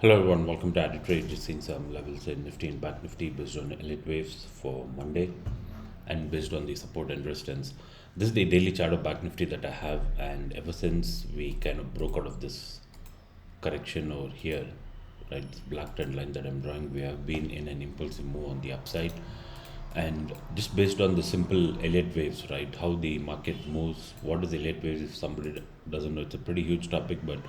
Hello everyone, welcome to Added Trade. Just seen some levels in Nifty and Banknifty based on elite waves for Monday and based on the support and resistance. This is the daily chart of Banknifty that I have, and ever since we kind of broke out of this correction over here, right, this black trend line that I'm drawing, we have been in an impulsive move on the upside. And just based on the simple elliott waves, right, how the market moves, what is elliott waves? If somebody doesn't know, it's a pretty huge topic, but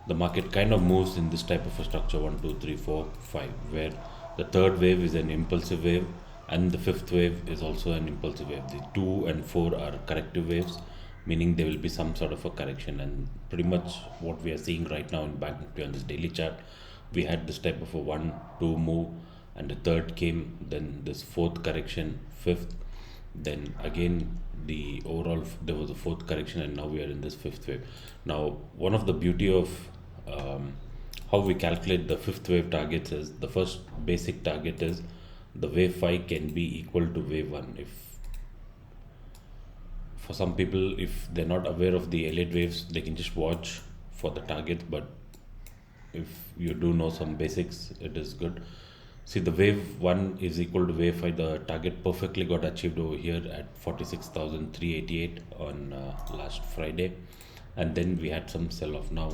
the market kind of moves in this type of a structure 1 2 3 4 5, where the third wave is an impulsive wave and the fifth wave is also an impulsive wave. The 2 and 4 are corrective waves, meaning there will be some sort of a correction. And pretty much what we are seeing right now in Bank Nifty on this daily chart, we had this type of a 1 2 move, and the third came, then this fourth correction, fifth, then again the overall there was a fourth correction, and now we are in this fifth wave. Now one of the beauty of how we calculate the fifth wave targets is, the first basic target is the wave 5 can be equal to wave 1. If for some people, if they're not aware of the elliott waves, they can just watch for the targets, but if you do know some basics, it is good. See, the wave 1 is equal to wave 5. The target perfectly got achieved over here at 46,388 on last Friday, and then we had some sell off. Now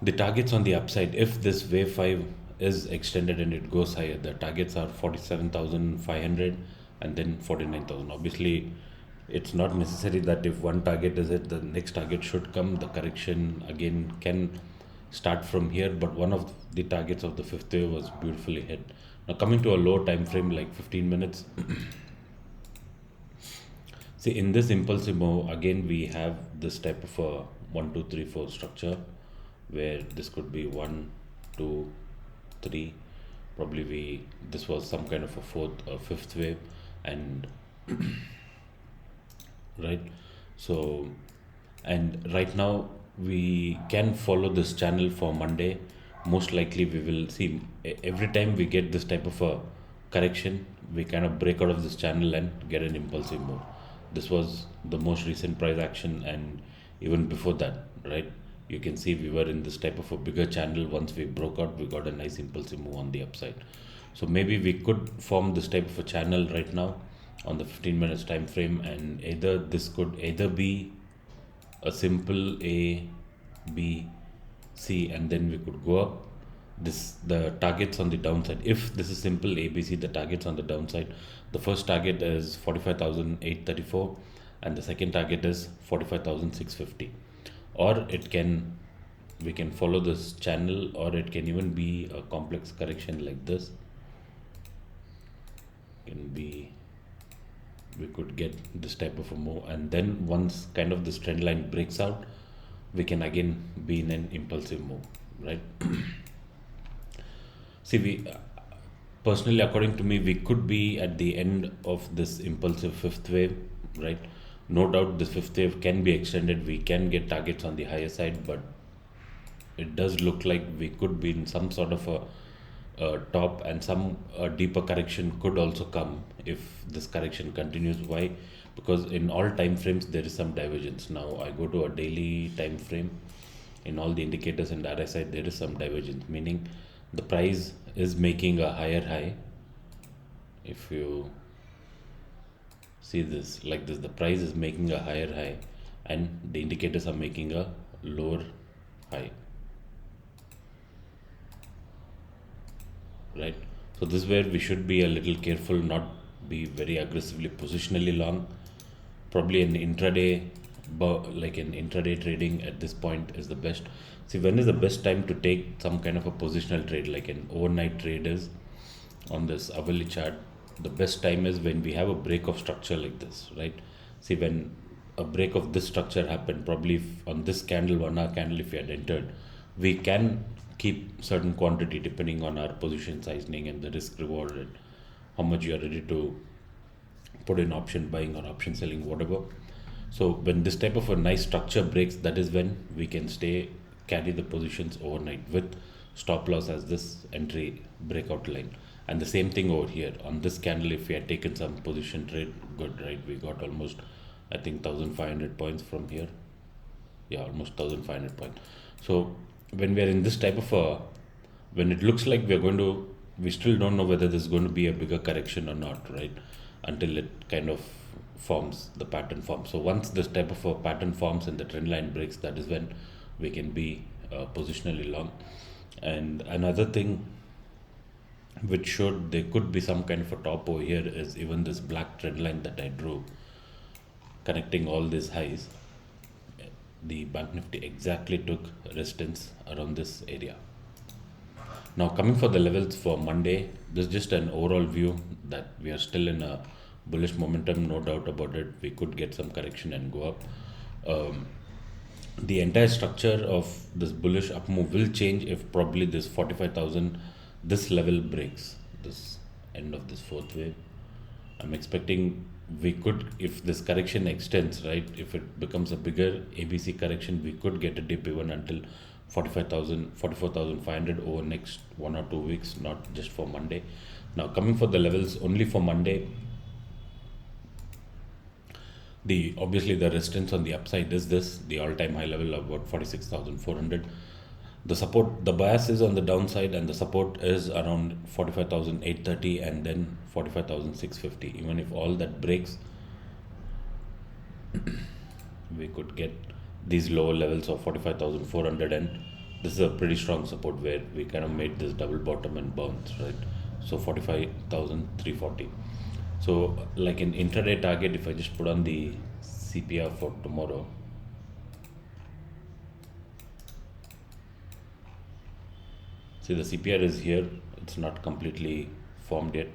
the targets on the upside, if this wave 5 is extended and it goes higher, the targets are 47,500 and then 49,000. Obviously it's not necessary that if one target is hit, the next target should come. The correction again can start from here, but one of the targets of the fifth wave was beautifully hit. Now coming to a low time frame like 15 minutes, see, in this impulsive move again we have this type of a 1 2 3 4 structure, where this could be 1 2 3, probably this was some kind of a fourth or fifth wave, and right. So, and right now we can follow this channel for Monday. Most likely we will see every time we get this type of a correction, we kind of break out of this channel and get an impulsive move. This was the most recent price action, and even before that, right, you can see we were in this type of a bigger channel. Once we broke out, we got a nice impulsive move on the upside. So maybe we could form this type of a channel right now on the 15 minutes time frame, and either this could either be a simple A, B, C, and then we could go up. This, the targets on the downside, if this is simple A, B, C, the targets on the downside, the first target is 45,834 and the second target is 45,650. Or it can, we can follow this channel, or it can even be a complex correction like this. Can be, we could get this type of a move, and then once kind of this trend line breaks out, we can again be in an impulsive move, right? See, we personally, according to me, we could be at the end of this impulsive fifth wave, right? No doubt this fifth wave can be extended, we can get targets on the higher side, but it does look like we could be in some sort of a top, and some deeper correction could also come if this correction continues. Why? Because in all time frames there is some divergence. Now I go to a daily time frame, in all the indicators and RSI there is some divergence, meaning the price is making a higher high. If you see this like this, the price is making a higher high and the indicators are making a lower high, right? So this is where we should be a little careful, not be very aggressively positionally long. Probably an intraday, like an intraday trading at this point is the best. See, when is the best time to take some kind of a positional trade, like an overnight trade is on this hourly chart? The best time is when we have a break of structure like this, right? See, when a break of this structure happened, probably if on this candle, 1 hour candle, if we had entered, we can keep certain quantity depending on our position sizing and the risk reward and how much you are ready to put in option buying or option selling, whatever. So when this type of a nice structure breaks, that is when we can carry the positions overnight with stop loss as this entry breakout line. And the same thing over here on this candle, if we had taken some position trade, good, right? We got almost, I think, 1,500 points from here. Yeah, almost 1,500 points. So when we are in this type of a when it looks like we still don't know whether there's going to be a bigger correction or not, right? Until it kind of forms, the pattern forms. So once this type of a pattern forms and the trend line breaks, that is when we can be positionally long. And another thing which showed there could be some kind of a top over here is even this black trend line that I drew connecting all these highs. The Bank Nifty exactly took resistance around this area. Now coming for the levels for Monday, this is just an overall view that we are still in a bullish momentum, no doubt about it. We could get some correction and go up. The entire structure of this bullish up move will change if probably this 45,000, this level breaks, this end of this fourth wave. I'm expecting we could, if this correction extends, right, if it becomes a bigger ABC correction, we could get a dip even until 45,000, 44,500 over next 1 or 2 weeks, not just for Monday. Now coming for the levels only for Monday, obviously the resistance on the upside is this, the all-time high level of about 46,400. The support, the bias is on the downside, and the support is around 45,830 and then 45,650. Even if all that breaks, we could get these lower levels of 45,400, and this is a pretty strong support where we kind of made this double bottom and bounce, right? So 45,340. So like an intraday target, if I just put on the CPR for tomorrow, see the CPR is here, it's not completely formed yet.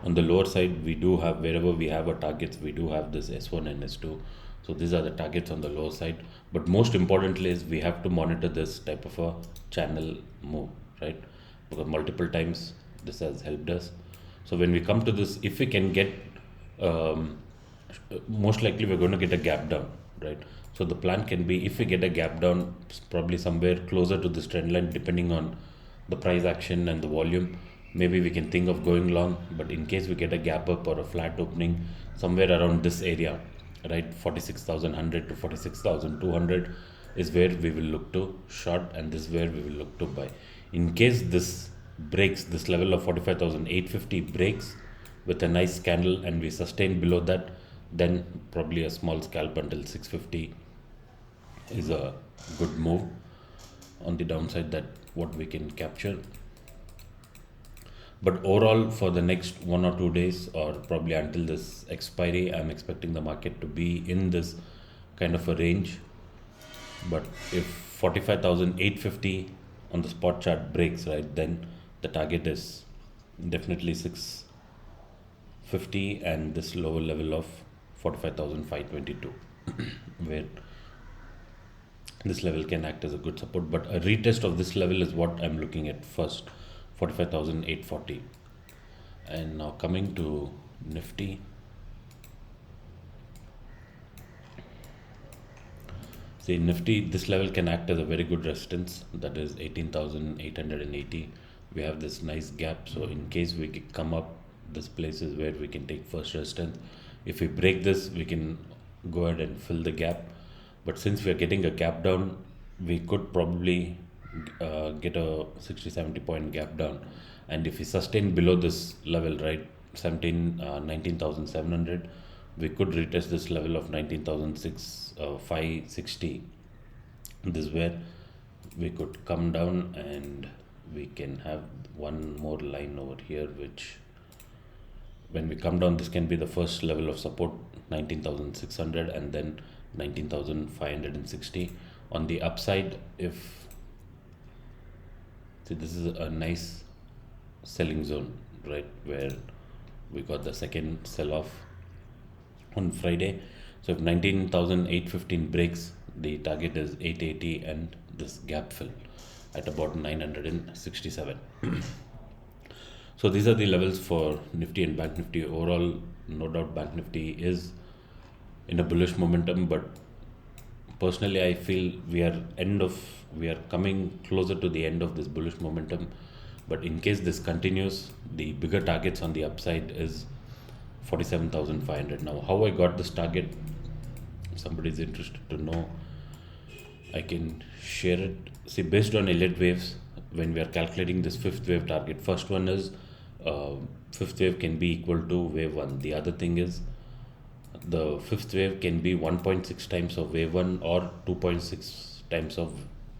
On the lower side, we do have, wherever we have our targets, we do have this S1 and S2. So these are the targets on the lower side. But most importantly is we have to monitor this type of a channel move, right? Because multiple times this has helped us. So when we come to this, if we can get, most likely we're going to get a gap down, right? So the plan can be, if we get a gap down, probably somewhere closer to this trend line, depending on the price action and the volume, maybe we can think of going long. But in case we get a gap up or a flat opening somewhere around this area, right, 46,100 to 46,200 is where we will look to short, and this is where we will look to buy. In case this breaks, this level of 45,850 breaks with a nice candle and we sustain below that, then probably a small scalp until 650 is a good move on the downside, that what we can capture. But overall, for the next 1 or 2 days, or probably until this expiry, I'm expecting the market to be in this kind of a range. But if 45,850 on the spot chart breaks, right, then the target is definitely 650 and this lower level of 45,522 where this level can act as a good support. But a retest of this level is what I'm looking at first, 45,840. And now coming to Nifty, see Nifty, this level can act as a very good resistance, that is 18,880. We have this nice gap, so in case we come up, this place is where we can take first resistance. If we break this, we can go ahead and fill the gap. But since we are getting a gap down, we could probably get a 60-70 point gap down. And if we sustain below this level, right, 19,700, we could retest this level of 19,560. This is where we could come down, and we can have one more line over here, which when we come down, this can be the first level of support, 19,600, and then 19,560. On the upside, if, see, this is a nice selling zone, right, where we got the second sell off on Friday. So if 19,815 breaks, the target is 880 and this gap fill at about 967. So these are the levels for Nifty and Bank Nifty. Overall, no doubt Bank Nifty is in a bullish momentum, but personally I feel we are coming closer to the end of this bullish momentum. But in case this continues, the bigger targets on the upside is 47,500. Now, how I got this target, if somebody is interested to know, I can share it. See, based on Elliott waves, when we are calculating this fifth wave target, first one is fifth wave can be equal to wave 1. The other thing is the fifth wave can be 1.6 times of wave 1 or 2.6 times of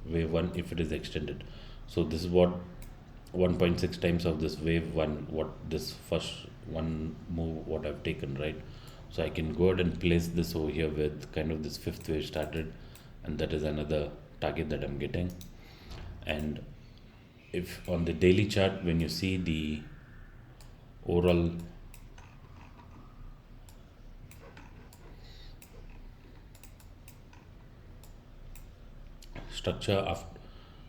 wave 1 if it is extended. So this is what 1.6 times of this wave 1, what this first one move what I've taken, right? So I can go ahead and place this over here with kind of this fifth wave started, and that is another target that I'm getting. And if on the daily chart, when you see the overall structure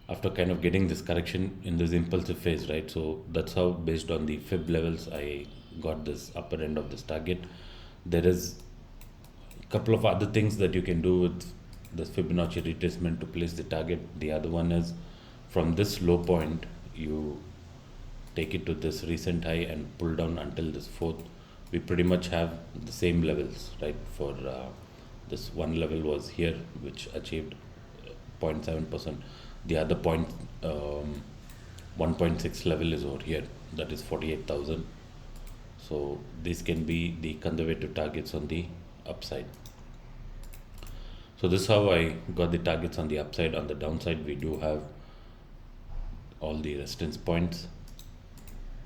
after kind of getting this correction in this impulsive phase, right? So that's how, based on the fib levels, I got this upper end of this target. There is a couple of other things that you can do with this Fibonacci retracement to place the target. The other one is from this low point, you take it to this recent high and pull down until this fourth. We pretty much have the same levels, right? For this one level was here, which achieved 0.7%. The other 1.6 level is over here, that is 48,000. So these can be the conservative targets on the upside. So this is how I got the targets on the upside. On the downside, we do have all the resistance points,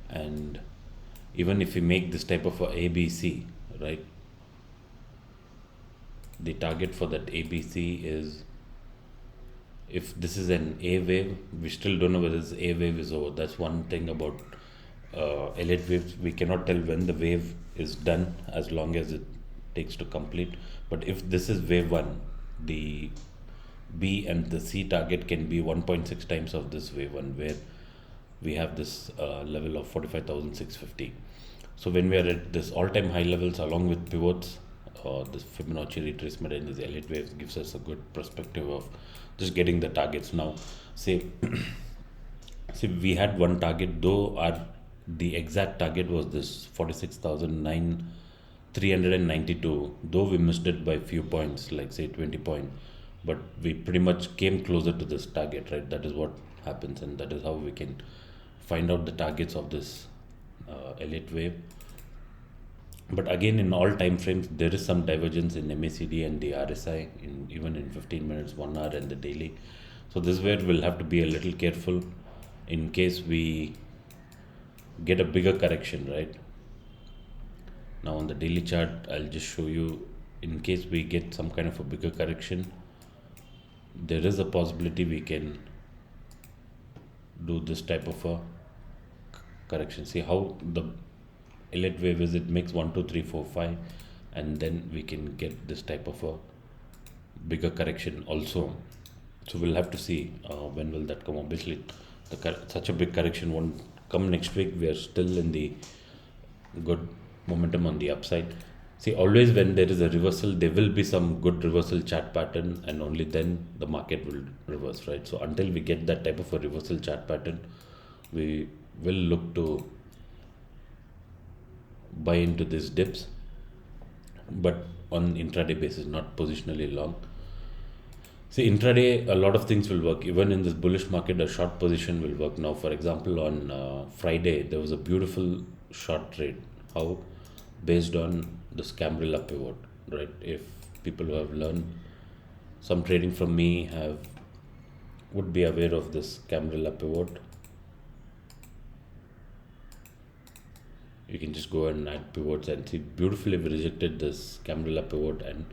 and even if we make this type of a ABC, right, the target for that ABC is, if this is an A wave, we still don't know whether this A wave is over. That's one thing about Elliott waves. We cannot tell when the wave is done as long as it takes to complete. But if this is wave 1, the B and the C target can be 1.6 times of this wave 1, where we have this level of 45,650. So when we are at this all-time high levels along with pivots, this Fibonacci retracement and this Elliott waves gives us a good perspective of just getting the targets. Now say we had one target, though the exact target was this 46,392, though we missed it by few points, like say 20 points, but we pretty much came closer to this target, right? That is what happens, and that is how we can find out the targets of this Elliott wave. But again, in all time frames, there is some divergence in MACD and the RSI, even in 15 minutes, 1 hour, and the daily. So this is where we'll have to be a little careful in case we get a bigger correction, right? Now on the daily chart, I'll just show you, in case we get some kind of a bigger correction, there is a possibility we can do this type of a correction. See how the Elliott wave is, it makes 1 2 3 4 5, and then we can get this type of a bigger correction also. So we'll have to see when will that come. Obviously such a big correction won't come next week. We are still in the good momentum on the upside. See, always when there is a reversal, there will be some good reversal chart pattern, and only then the market will reverse, right? So until we get that type of a reversal chart pattern, we will look to buy into these dips, but on intraday basis, not positionally long. See, intraday, a lot of things will work. Even in this bullish market, a short position will work. Now, for example, on Friday, there was a beautiful short trade. How? Based on the Cambrilla pivot, right? If people who have learned some trading from me would be aware of this Cambrilla pivot. You can just go and add pivots and see beautifully we rejected this Cambrilla pivot and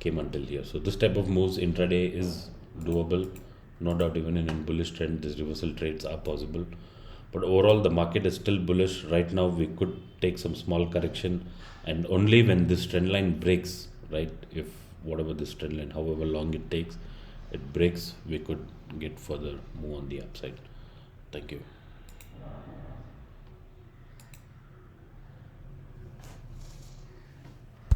came until here. So this type of moves intraday is doable, no doubt. Even in bullish trend, these reversal trades are possible, but overall the market is still bullish. Right now we could take some small correction, and only when this trend line breaks, right, if whatever this trend line, however long it takes, it breaks, we could get further move on the upside. Thank you.